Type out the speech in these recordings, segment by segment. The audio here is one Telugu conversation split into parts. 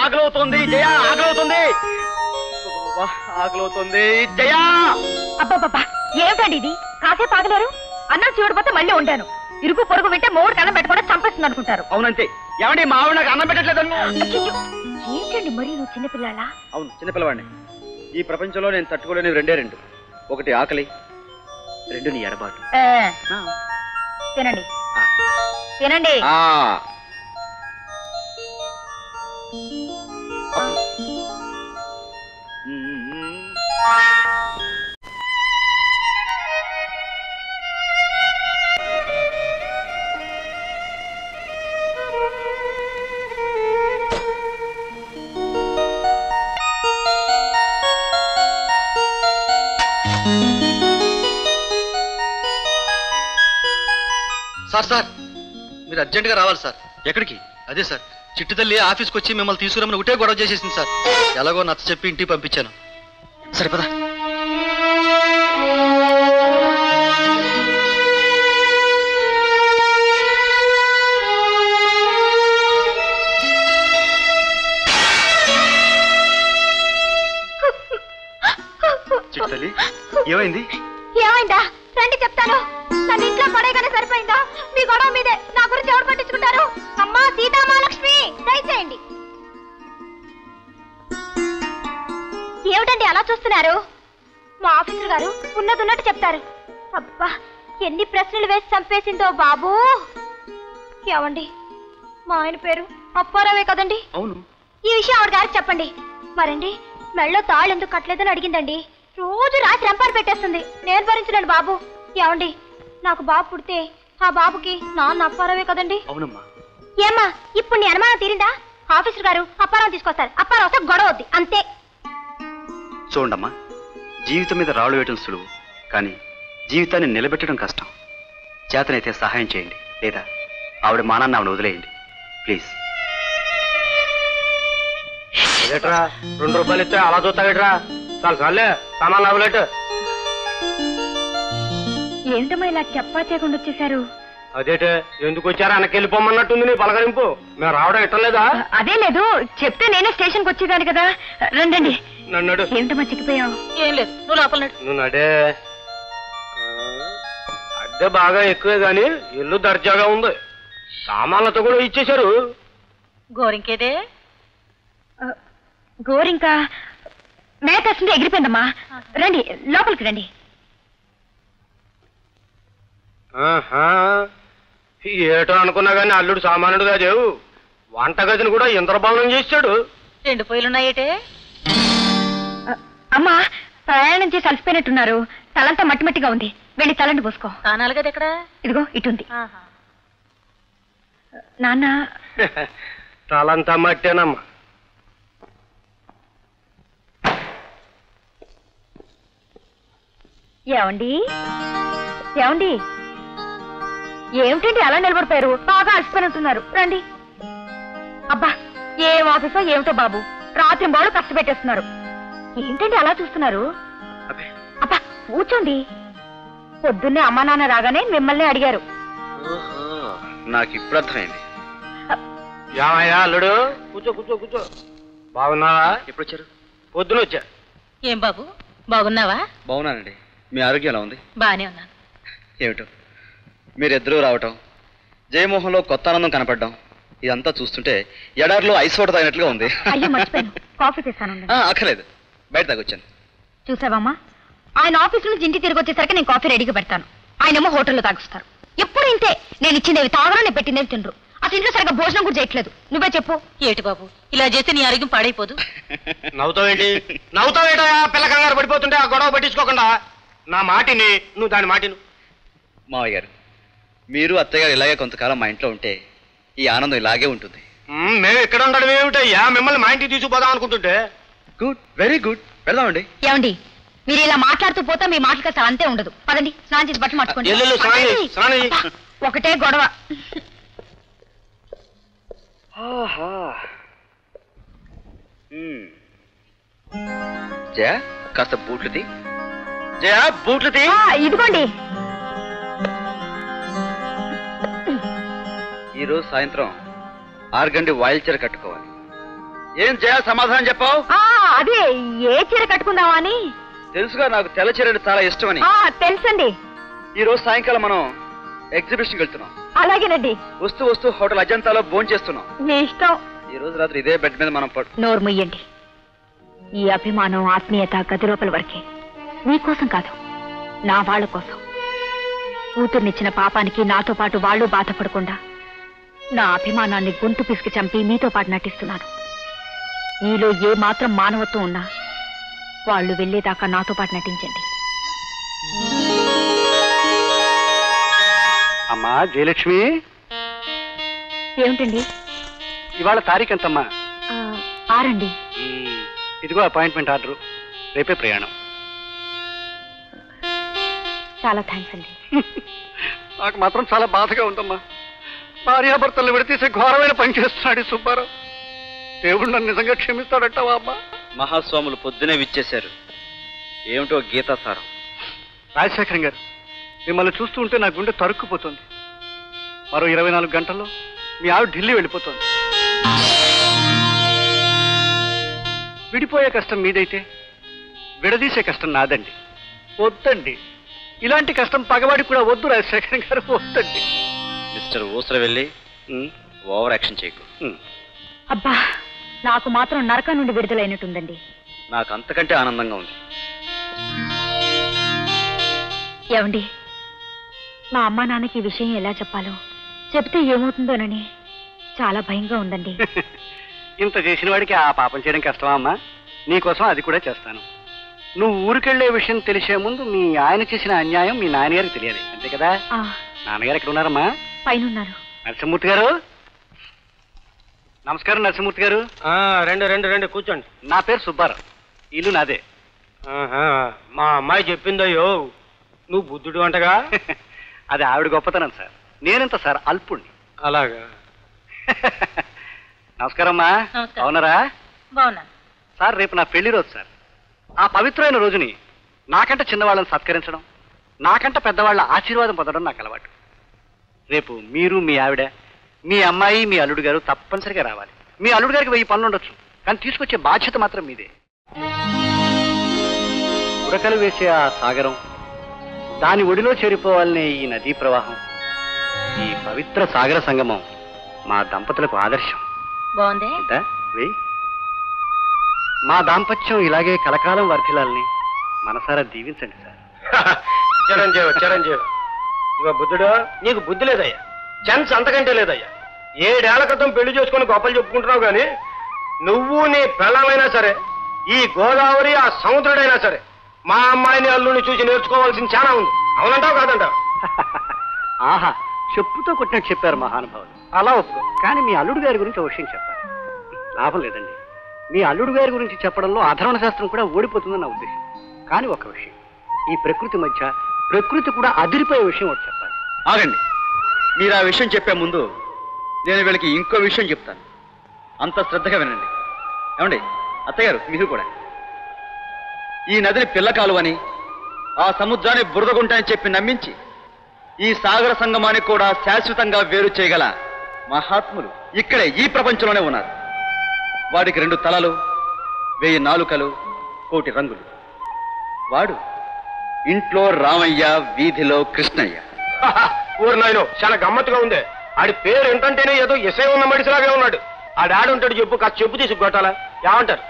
ఆకలవుతుంది జయ, ఆకలవుతుంది, ఆకలవుతుంది జయ. అబ్బాబ్బా ఏమిటండి ఇది? కాసేపు ఆగలేరు? అన్నం చూడపోతే మళ్ళీ ఉండాను. ఇరుగు పొరుగు వింటే మూడు కన్నం పెట్టకుండా చంపేస్తుంది అనుకుంటారు. అవునంతే. ఏమండి మా ఆవిడ నాకు అన్నం పెట్టట్లేదు. ఏంటండి మరి నువ్వు చిన్నపిల్లాలా? అవును, చిన్నపిల్లవాడిని. ఈ ప్రపంచంలో నేను తట్టుకోలేని రెండే రెండు. ఒకటి ఆకలి, రెండు నీ ఎడబాటు. తినండి తినండి. సార్ సార్ మీరు అర్జెంటుగా రావాలి సార్. ఎక్కడికి? అదే సార్, చిట్టు తల్లి ఆఫీస్కి వచ్చి మిమ్మల్ని తీసుకురమ్మని ఒకటే గొడవ చేసేసింది సార్. ఎలాగో నచ్చ చెప్పి ఇంటికి పంపించాను. సరిపదా. చిట్టు తల్లి ఏమైంది? ఏమైందా రండి చెప్తాను. నన్ను ఇంట్లో పడేగానే సరిపోయిందా? మీ గొడవ మీదే. నా గురించి ఎవరు పట్టించుకుంటారు? అమ్మా సీతామహాలక్ష్మి దయచేయండి. ఏమిటండి అలా చూస్తున్నారు? మా ఆఫీసర్ గారు ఉన్నట్టు చెప్తారు. అబ్బా ఎన్ని ప్రశ్నలు వేసి చంపేసిందో బాబు. ఏమండి మా ఆయన పేరు అప్పారావే కదండి? అవును. ఈ విషయం ఆవిడ గారికి చెప్పండి. మరండి మెళ్ళో తాళ్ళు ఎందుకు కట్టలేదని అడిగిందండి. రోజు రాత్రి రంపాలు పెట్టేస్తుంది. నేను భరించలేను బాబు. ఏమండి నాకు బాబు పుడితే ఆ బాబుకి నాన్న అప్పారావే కదండి? అవునమ్మా. ఏమ్మా ఇప్పుడు నీ అనుమానం తీరిందా? ఆఫీసర్ గారు అప్పారావు తీసుకొస్తారు. అప్పారావు వస్తే గొడవ వద్ది అంతే. చూడమ్మా, జీవితం మీద రాళ్ళు వేయటం సులువు, కానీ జీవితాన్ని నిలబెట్టడం కష్టం. చేతనైతే సహాయం చేయండి, లేదా ఆవిడ మానాన్ని ఆవిడ వదిలేయండి ప్లీజ్. ఏట్రా 2 రూపాయలు ఇస్తే అలా చూస్తావేట్రా? చాలు చాలే, సామాన్లు అవలేటు. ఏంటమ్మా ఇలా చెప్పా చేయకుండా వచ్చేసారు? అదేటే ఎందుకు వచ్చారా? వెనకెళ్ళిపోమన్నట్టుంది నీ పలకరింపు. మేము రావడం ఇట్టలేదా? అదే లేదు, చెప్తే నేనే స్టేషన్కి వచ్చేదాన్ని కదా. రండి. నన్ను ఏంటమ్మా చిక్కిపోయావు? ఏం లేదు, నువ్వు లోపల నువ్వు నడే. అద్దె బాగా ఎక్కువే గాని ఇల్లు దర్జాగా ఉంది. సామాన్లతో కూడా ఇచ్చేశారు. గోరింకేదే? గోరింకా మేకేస్తుంది, ఎగిరిపోయిందమ్మా. రండి లోపలికి రండి. ఏటో అనుకున్నా గానీ అల్లుడు సామాన్యుడు కాదు. వంటగదిని కూడా ఇంద్రభవనం చేశాడు. 2 పొయ్యిలున్నాయేటే? అమ్మా ప్రయాణం చేసి అలసిపోయినట్టున్నారు. తలంతా మట్టి మట్టిగా ఉంది. వెళ్ళి తలంటి పోసుకో. స్నానాలు కదా ఎక్కడ? ఇదిగో ఇటుంది. నాన్న తలంతా మట్టేనమ్మా. ఏమండి ఏమిటండి అలా నిలబడిపోయారు? బాగా అలసిపోయినట్టున్నారు. రండి. అబ్బా ఏం ఆఫీసో ఏమిటో బాబు, రాత్రి బాడు కష్టపెట్టేస్తున్నారు. ఏంటండి అలా చూస్తున్నారు? అబ్బా కూర్చోండి. పొద్దున్నే అమ్మా నాన్న రాగానే మిమ్మల్ని అడిగారు. నాకు ఇప్పుడు అర్థమైంది. ఏమయ్యా అల్లుడు? కూర్చో కూర్చో కూర్చో. బాగున్నావా? ఎప్పుడు వచ్చారు? పొద్దున వచ్చా. ఏం బాబు బాగున్నావా? బాగున్నానండి. మీ ఆరోగ్యం ఎలా ఉంది? బానే ఉన్నాను. ఏమిటో మీరిద్దరూ రావటం, జయమోహన్లో కొత్త ఆనందం కనపడడం, ఇదంతా చూస్తుంటే ఎడారిలో ఐస్ వాటర్ తాగినట్లుగా ఉంది. అయ్యో మర్చిపోయాను, కాఫీ తెస్తాను. అక్కర్లేదు, బయట తాగొచ్చాను. చూసావమ్మా ఆయన ఆఫీస్ నుంచి ఇంటికి తిరిగి వచ్చేసరికి నేను కాఫీ రెడీగా పెడతాను. ఆయనేమో హోటల్లో తాగుస్తారు. ఎప్పుడు ఇంతే. నేను ఇచ్చిందేవి తాగరు, నేను పెట్టిందేవి తినరు. అసలు ఇంట్లో సరిగ్గా భోజనం కూడా చేయట్లేదు. నువ్వే చెప్పు. ఏటి బాబు, ఇలా చేస్తే నీ ఆరోగ్యం పాడైపోదు. నవ్వుతావేంటి? నవ్వుతావేటయా? పిల్ల కంగారు పడిపోతుంటే ఆ గొడవ పట్టించుకోకుండా నా మాటిని, నువ్వు దాని మాటిను. మావయ్య గారు, మీరు అత్తయ్య గారు ఇలాగే కొంతకాలం మా ఇంట్లో ఉంటే ఈ ఆనందం ఇలాగే ఉంటుంది. మేము ఇక్కడ ఉండడం ఏమిటయ్యా? మిమ్మల్ని మా ఇంటికి తీసుకుపోదాం అనుకుంటుంటే. Good, very good. వెళ్దామండి. ఏమండి, మీరు ఇలా మాట్లాడుతూ పోతే మీ మాటలు అసలు అంతే ఉండదు. పదండి, స్నానం చేసి బట్టలు మార్చుకోండి. అబ్బా, ఒకటే గొడవ. జయ, కాస్త బూట్లు తీ. జయ, బూట్లు తీ. ఇదిగోండి. ఈరోజు సాయంత్రం 6 గంటల వాయిల్ చీర కట్టుకోవాలి. ఏం జయ, సమాధానం చెప్పావు? అదే, ఏ చీర కట్టుకుందామా అని. తెలుసుగా, నాకు తెల్ల చీర అంటే చాలా ఇష్టమని. తెలుసండి. ఈ రోజు సాయంకాలం మనం ఎగ్జిబిషన్కి వెళ్తున్నాం. అలాగేనండి. వస్తూ వస్తూ హోటల్ అజంతాలో భోజనం చేస్తున్నాం. మీ ఇష్టం. ఈ రోజు రాత్రి ఇదే బెడ్ మీద మనం నోరు ముయ్యండి. ఈ అభిమానం, ఆత్మీయత గది లోపల వరకే. మీకోసం కాదు, నా వాళ్ళ కోసం. కూతుర్నిచ్చిన పాపానికి నాతో పాటు వాళ్ళు బాధపడకుండా నా అభిమానాన్ని గొంతు పిసికి చంపి మీతో పాటు నటిస్తున్నాను. మీలో ఏ మాత్రం మానవత్వం ఉన్నా వాళ్ళు వెళ్లేదాకా నాతో పాటు నటించండి. అమ్మా జయలక్ష్మి, ఏమిటండి? ఇవాళ తారీఖు ఎంతమ్మా? 6 అండి. ఇదిగో అపాయింట్మెంట్ ఆర్డర్. రేపే ప్రయాణం. చాలా థ్యాంక్స్ అండి. నాకు మాత్రం చాలా బాధగా ఉందమ్మా. భార్యాభర్తలు విడతీసే ఘోరమైన పని చేస్తున్నాడు ఈ సుబ్బారావు. దేవుడు నన్ను నిజంగా క్షమిస్తాడట్టవా అమ్మా? మహాస్వాములు పొద్దునే విచ్చేశారు. ఏమిటో గీతాసారం. రాజశేఖరం గారు, మిమ్మల్ని చూస్తూ ఉంటే నా గుండె తరుక్కుపోతుంది. మరో 24 గంటల్లో మీ ఆవిడ ఢిల్లీ వెళ్ళిపోతుంది. విడిపోయే కష్టం మీదైతే విడదీసే కష్టం నాదండి. వద్దండి, ఇలాంటి కష్టం పగవాడికి కూడా వద్దు రాజశేఖరం గారు, వద్దండి. మిస్టర్ ఊసర వెళ్ళి ఓవర్ యాక్షన్ చేయకు. అబ్బా, నాకు మాత్రం నరకం నుండి విడుదలైనట్టుందండి. నాకు అంతకంటే ఆనందంగా ఉంది. ఏమండి, మా అమ్మా నాన్నకి ఈ విషయం ఎలా చెప్పాలో, చెప్తే ఏమవుతుందోనని చాలా భయంగా ఉందండి. ఇంత చేసిన వాడికి ఆ పాపం చేయడం కష్టమా అమ్మా? నీకోసం అది కూడా చేస్తాను. నువ్వు ఊరికెళ్లే విషయం తెలిసే ముందు మీ ఆయన చేసిన అన్యాయం మీ నాన్నగారికి తెలియాలి, అంతే కదా? నాన్నగారు ఎక్కడ ఉన్నారమ్మా? పైన ఉన్నారు. నరసింహమూర్తి గారు, నమస్కారం. నరసింహమూర్తి గారు, రండి కూర్చోండి. నా పేరు సుబ్బారావు. ఇల్లు నాదే. మా అమ్మాయి చెప్పిందయ్యో, నువ్వు బుద్ధుడు అంటగా. అది ఆవిడ గొప్పతనం సార్. నేనెంత సార్, అల్పుణ్ణి. అలాగా. నమస్కారం అమ్మా. అవునరా? బాగున్నాను సార్, రేపు నా పెళ్లి రోజు సార్. ఆ పవిత్రమైన రోజుని నాకంటే చిన్నవాళ్ళని సత్కరించడం, నాకంటే పెద్దవాళ్ళ ఆశీర్వాదం పొందడం నాకు అలవాటు. రేపు మీరు, మీ ఆవిడ, మీ అమ్మాయి, మీ అల్లుడు గారు తప్పనిసరిగా రావాలి. మీ అల్లుడు గారికి 1000 పనులు ఉండొచ్చు, కానీ తీసుకొచ్చే బాధ్యత మాత్రం మీదే. ఉరకలు వేసే ఆ సాగరం, దాని ఒడిలో చేరిపోవాలనే ఈ నదీ ప్రవాహం, ఈ పవిత్ర సాగర సంగమం మా దంపతులకు ఆదర్శం. బాగుంది. మా దాంపత్యం ఇలాగే కలకాలం వర్ధిల్లాలని మనసారా దీవించండి సార్. చిరంజీవి ఇదిగో బుద్ధుడు, నీకు బుద్ధి లేదయ్యా, ఛాన్స్ అంతకంటే లేదయ్యా. 7 ఏళ్ల క్రితం పెళ్లి చేసుకుని గొప్పలు చెప్పుకుంటున్నావు కానీ, నువ్వు నీ పిల్లమైనా సరే, ఈ గోదావరి ఆ సముద్రుడైనా సరే, మా అమ్మాయిని అల్లుని చూసి నేర్చుకోవాల్సింది చాలా ఉంది. అవునంటావు కాదంటావు? ఆహా, చెప్పుతో కొట్టినట్టు చెప్పారు మహానుభావులు. అలా ఒప్పుకో. కానీ మీ అల్లుడు గారి గురించి ఒక విషయం చెప్పాలి. లాభం లేదండి, మీ అల్లుడు గారి గురించి చెప్పడంలో అధర్వణ శాస్త్రం కూడా ఓడిపోతుందని నా ఉద్దేశం. కానీ ఒక విషయం, ఈ ప్రకృతి మధ్య ప్రకృతి కూడా అదిరిపోయే విషయం ఒకటి చెప్పాలి. ఆగండి, మీరు ఆ విషయం చెప్పే ముందు నేను వీళ్ళకి ఇంకో విషయం చెప్తాను. అంత శ్రద్ధగా వినండి. ఏమండి అత్తగారు, మీరు కూడా ఈ నదిని పిల్లకాలువని, ఆ సముద్రాన్ని బురదగుంటని చెప్పి నమ్మించి ఈ సాగర సంగమాన్ని కూడా శాశ్వతంగా వేరు చేయగల మహాత్ములు ఇక్కడే ఈ ప్రపంచంలోనే ఉన్నారు. వాడికి 2 తలలు, 1000 నాలుకలు, 1,000 రంగులు. వాడు ఇంట్లో రామయ్య, వీధిలో కృష్ణయ్య. ఊరు నాయను, చాలా గమ్మత్తుగా ఉంది. ఆడి పేరు ఏంటంటేనే ఏదో ఎసే ఉన్న మడిసిలాగే ఉన్నాడు. ఆడి ఆడుంటాడు, చెప్పు కాస్త చెప్పు తీసి కొట్టాలా? ఏమంటారు?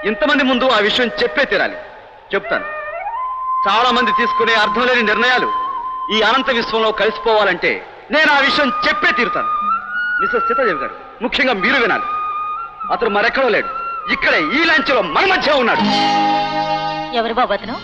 ఇంతమంది ముందు ఆ విషయం చెప్పే తీరాలి. చెప్తాను. చాలా మంది తీసుకునే అర్థం లేని నిర్ణయాలు ఈ అనంత విశ్వంలో కలిసిపోవాలంటే నేను ఆ విషయం చెప్పే తీరుతాను. మిస్టర్ సీతాదేవి గారు, ముఖ్యంగా మీరు వినాలి. అతను మరెక్కడో లేడు, ఇక్కడే ఈ లాంచ్లో మన మధ్య ఉన్నాడు. ఎవరు బాబు అతను?